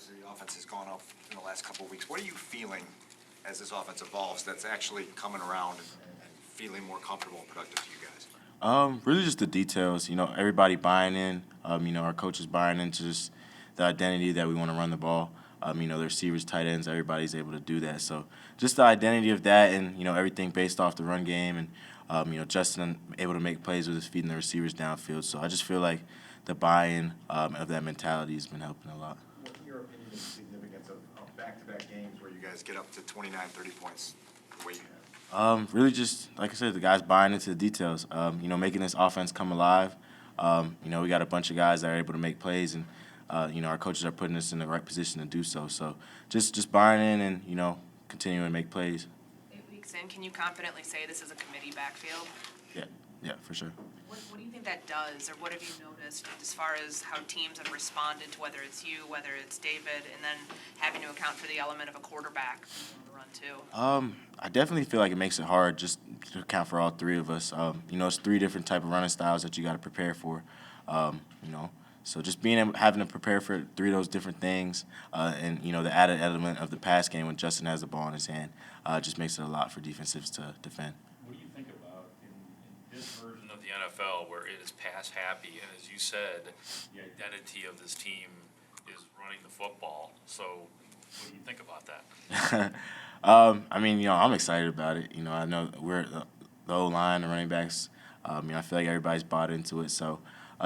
obviously the offense has gone up in the last couple of weeks. What are you feeling as this offense evolves that's actually coming around and feeling more comfortable and productive to you guys? Really just the details. Everybody buying in. Our coaches buying into just the identity that we want to run the ball. The receivers, tight ends, everybody's able to do that. So just the identity of that and, everything based off the run game and, Justin able to make plays with his feet and the receivers downfield. So I just feel like the buy-in of that mentality has been helping a lot. What, in your opinion, is the significance of back-to-back games where you guys get up to 29, 30 points the way you have? Really just, like I said, the guys buying into the details, making this offense come alive. We got a bunch of guys that are able to make plays, and, our coaches are putting us in the right position to do so. So just buying in and, continuing to make plays. 8 weeks in, can you confidently say this is a committee backfield? Yeah, for sure. What do you think that does, or what have you noticed as far as how teams have responded to whether it's you, whether it's David, and then having to account for the element of a quarterback on the run too? I definitely feel like it makes it hard just to account for all three of us. It's three different type of running styles that you got to prepare for. So just having to prepare for three of those different things, and the added element of the pass game when Justin has the ball in his hand, just makes it a lot for defensives to defend. What do you think about in this version of the NFL where it is pass happy, and as you said, the identity of this team is running the football? So what do you think about that? I'm excited about it. I know we're the O-line, the running backs. I feel like everybody's bought into it. So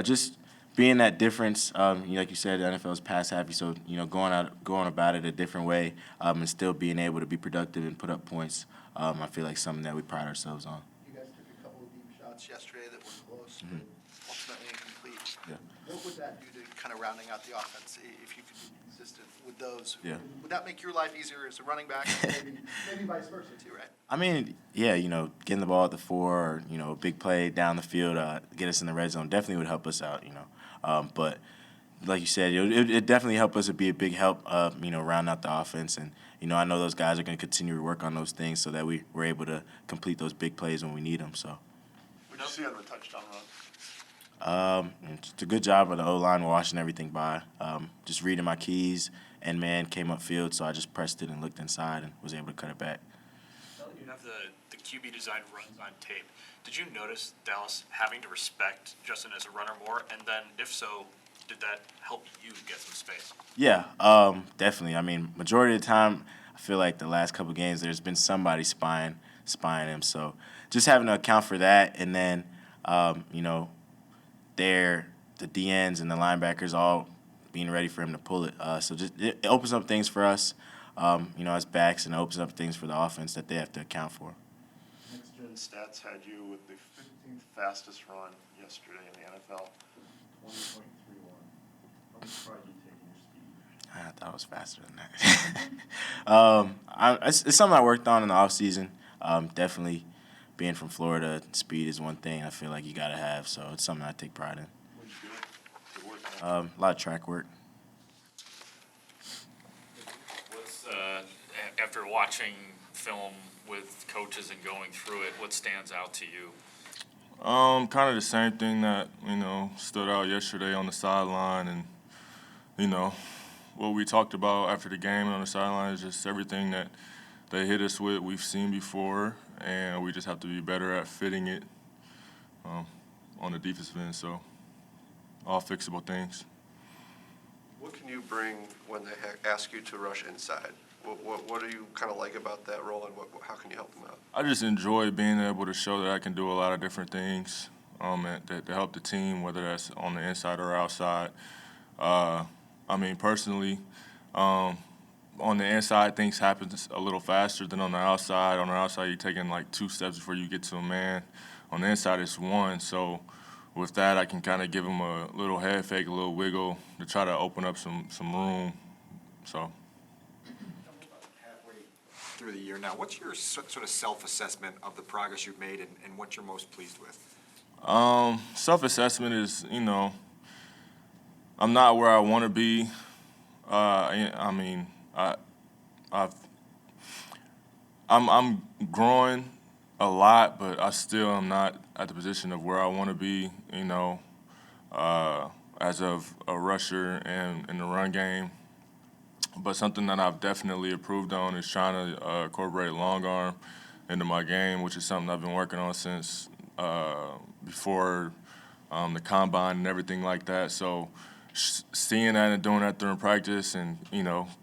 just being that difference, like you said, the NFL is pass happy. So going about it a different way, and still being able to be productive and put up points. I feel like something that we pride ourselves on. You guys took a couple of deep shots yesterday that were close, but ultimately incomplete. Yeah. What would that do to kind of rounding out the offense if you could be consistent with those? Yeah. Would that make your life easier as a running back? Maybe vice versa too, right? Getting the ball at the 4 or, a big play down the field, get us in the red zone definitely would help us out, But like you said, it definitely help us to be a big help, round out the offense. And, I know those guys are going to continue to work on those things so that we're able to complete those big plays when we need them. So. What did you see out of a touchdown run? It's a good job of the O-line washing everything by. Just reading my keys, and man came upfield, so I just pressed it and looked inside and was able to cut it back. You have the QB design runs on tape. Did you notice Dallas having to respect Justin as a runner more? And then, if so, did that help you get some space? Yeah, definitely. Majority of the time, I feel like the last couple of games, there's been somebody spying him. So just having to account for that, and then, the DNs and the linebackers all being ready for him to pull it. So it opens up things for us, as backs, and it opens up things for the offense that they have to account for. Next Gen Stats had you with the 15th fastest run yesterday in the NFL. 20.31. I'm surprised you taking your speed. I thought it was faster than that. It's something I worked on in the offseason. Definitely being from Florida, speed is one thing I feel like you got to have. So it's something I take pride in. What did you do to work on? A lot of track work. What's after watching film with coaches and going through it, what stands out to you? Kind of the same thing that, stood out yesterday on the sideline, and, what we talked about after the game on the sideline is just everything that they hit us with, we've seen before, and we just have to be better at fitting it on the defensive end, so all fixable things. What can you bring when they ask you to rush inside? What do you kind of like about that role, and how can you help them out? I just enjoy being able to show that I can do a lot of different things to help the team, whether that's on the inside or outside. Personally, on the inside, things happen a little faster than on the outside. On the outside, you're taking like 2 steps before you get to a man. On the inside, it's 1. So with that, I can kind of give him a little head fake, a little wiggle to try to open up some room. So. Through the year now, what's your sort of self-assessment of the progress you've made and what you're most pleased with? Self-assessment is, I'm not where I want to be. I'm growing a lot, but I still am not at the position of where I want to be, as of a rusher and in the run game. But something that I've definitely improved on is trying to incorporate long arm into my game, which is something I've been working on since before the combine and everything like that. So seeing that and doing that during practice and,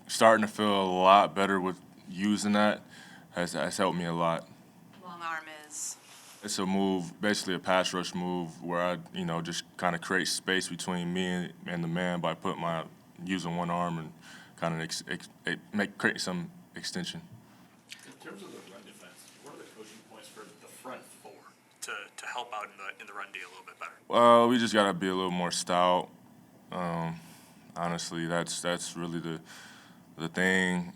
starting to feel a lot better with using that has helped me a lot. Long arm is, It's a move, basically a pass rush move where I, just kind of create space between me and the man by using one arm and kind of create some extension. In terms of the run defense, what are the coaching points for the front four to help out in the run D a little bit better? Well, we just got to be a little more stout. Honestly, that's really the thing.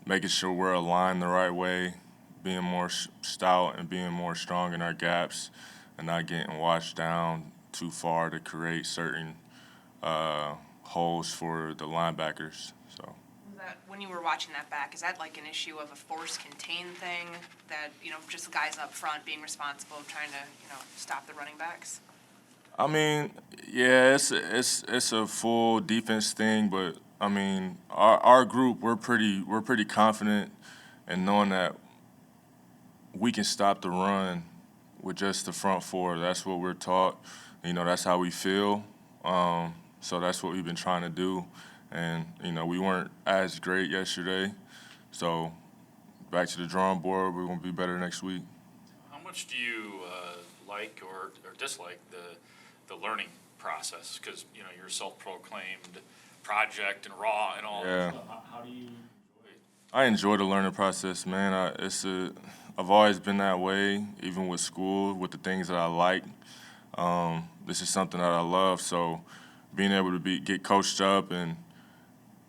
Making sure we're aligned the right way, being more stout and being more strong in our gaps, and not getting washed down too far to create certain holes for the linebackers. So. when you were watching that back, is that like an issue of a force contain thing that, just guys up front being responsible, trying to, stop the running backs? I mean, yeah, it's a full defense thing, but I mean, our group we're pretty confident in knowing that we can stop the run with just the front four. That's what we're taught. That's how we feel. So that's what we've been trying to do. And, we weren't as great yesterday. So back to the drawing board. We're going to be better next week. How much do you like or dislike the learning process? Because, you're a self-proclaimed project and raw and all Yeah. that stuff. How do you enjoy it? I enjoy the learning process, man. I've always been that way, even with school, with the things that I like. This is something that I love. So being able to get coached up and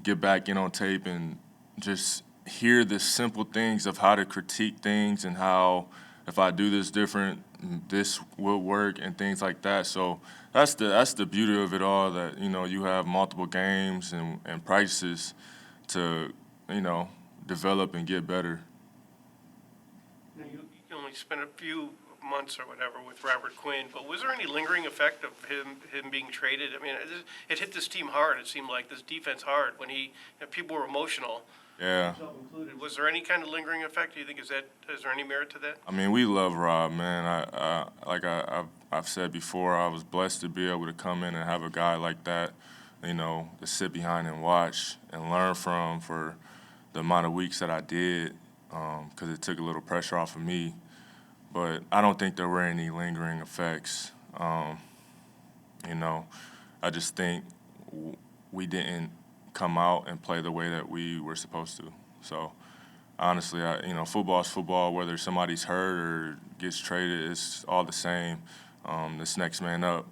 get back in on tape and just hear the simple things of how to critique things and how if I do this different, this will work and things like that. So that's the beauty of it all, that you have multiple games and practices to develop and get better. You only spent a few months or whatever with Robert Quinn, but was there any lingering effect of him being traded? I mean, it hit this team hard. It seemed like this defense hard when people were emotional. Yeah. Yourself included. Was there any kind of lingering effect? Do you think is there any merit to that? I mean, we love Rob, man. I've said before, I was blessed to be able to come in and have a guy like that, to sit behind and watch and learn from for the amount of weeks that I did, because it took a little pressure off of me. But I don't think there were any lingering effects. I just think we didn't come out and play the way that we were supposed to. So honestly, football's football. Whether somebody's hurt or gets traded, it's all the same. This next man up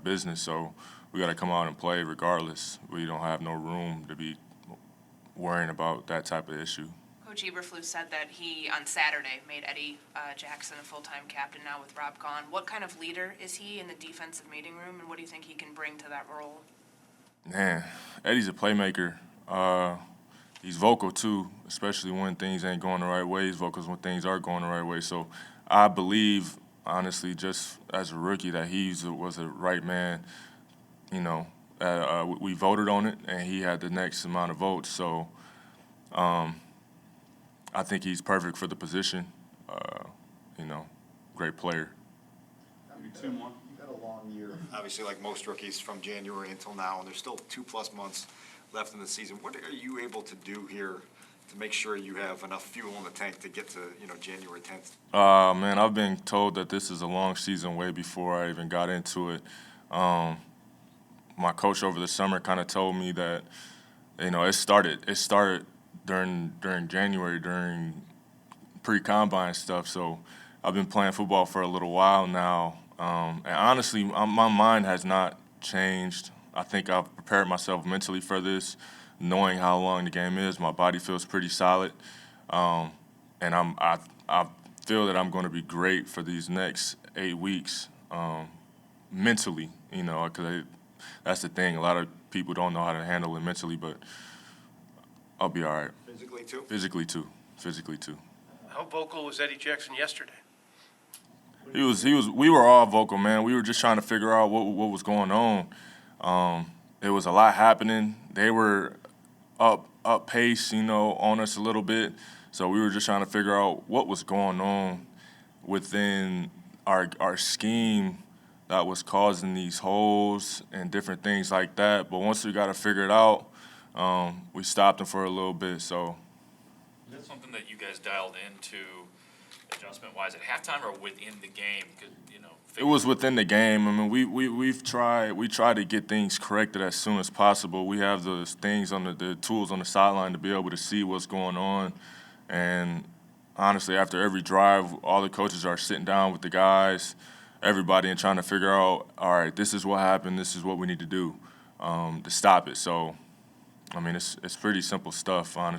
business. So we got to come out and play regardless. We don't have no room to be worrying about that type of issue. Coach Eberflus said that he, on Saturday, made Eddie Jackson a full-time captain now with Rob gone. What kind of leader is he in the defensive meeting room, and what do you think he can bring to that role? Man, Eddie's a playmaker. He's vocal, too, especially when things ain't going the right way. He's vocal when things are going the right way. So I believe, honestly, just as a rookie, that he was a right man. We voted on it, and he had the next amount of votes. So I think he's perfect for the position. Great player. You've had a long year. Obviously, like most rookies from January until now, and there's still 2+ months left in the season. What are you able to do here to make sure you have enough fuel in the tank to get to, January 10th? Man, I've been told that this is a long season way before I even got into it. My coach over the summer kind of told me that, it started during January, during pre-combine stuff. So I've been playing football for a little while now. And honestly, my mind has not changed. I think I've prepared myself mentally for this, knowing how long the game is. My body feels pretty solid. And I feel that I'm going to be great for these next 8 weeks mentally, because that's the thing. A lot of people don't know how to handle it mentally, but I'll be all right. Physically, too? Physically, too. How vocal was Eddie Jackson yesterday? We were all vocal, man. We were just trying to figure out what was going on. There was a lot happening. They were up pace, on us a little bit. So we were just trying to figure out what was going on within our scheme that was causing these holes and different things like that. But once we got to figure it out, we stopped them for a little bit. So Is that something that you guys dialed into adjustment-wise at halftime or within the game? 'Cause, it was within the game. I mean, we try to get things corrected as soon as possible. We have the things on the tools on the sideline to be able to see what's going on. And honestly, after every drive, all the coaches are sitting down with the guys, everybody, and trying to figure out, all right, this is what happened, this is what we need to do to stop it. So, I mean, it's pretty simple stuff, honestly.